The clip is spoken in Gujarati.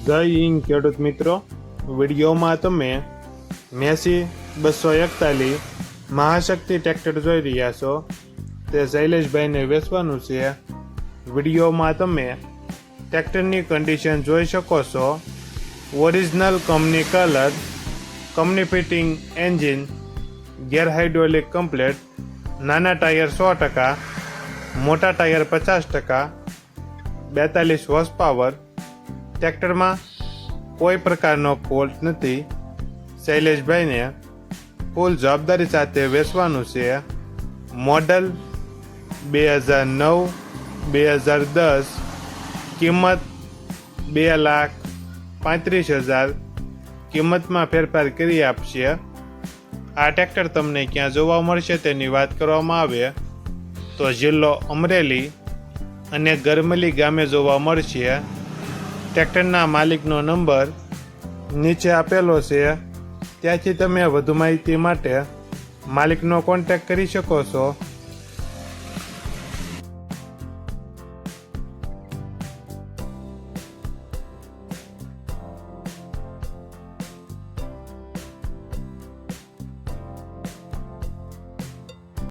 જય હિન્દ ખેડૂત મિત્રો, વિડીયોમાં તમે મેસી 241 મહાશક્તિ ટ્રેક્ટર જોઈ રહ્યા છો. તે શૈલેષભાઈને વેચવાનું છે. વિડીયોમાં તમે ટ્રેક્ટરની કન્ડિશન જોઈ શકો છો. Original company colour, company fitting engine, ગેર હાઇડ્રોલિક કમ્પ્લેટ, નાના ટાયર 100%, મોટા ટાયર 50%, 42 હોર્સ પાવર. ટ્રેક્ટરમાં કોઈ પ્રકારનો ફોલ્ટ નથી. શૈલેષભાઈને ફૂલ જવાબદારી સાથે વેચવાનું છે. મોડલ 2009-2010, કિંમત 2,35,000. કિંમતમાં ફેરફાર કરી આપશે. આ ટ્રેક્ટર તમને ક્યાં જોવા મળશે તેની વાત કરવામાં આવે તો જિલ્લો અમરેલી અને ગરમલી ગામે જોવા મળશે. ટ્રેક્ટરના માલિકનો નંબર નીચે આપેલો છે. ત્યાંથી તમે વધુ માહિતી માટે માલિકનો કોન્ટેક્ટ કરી શકો છો.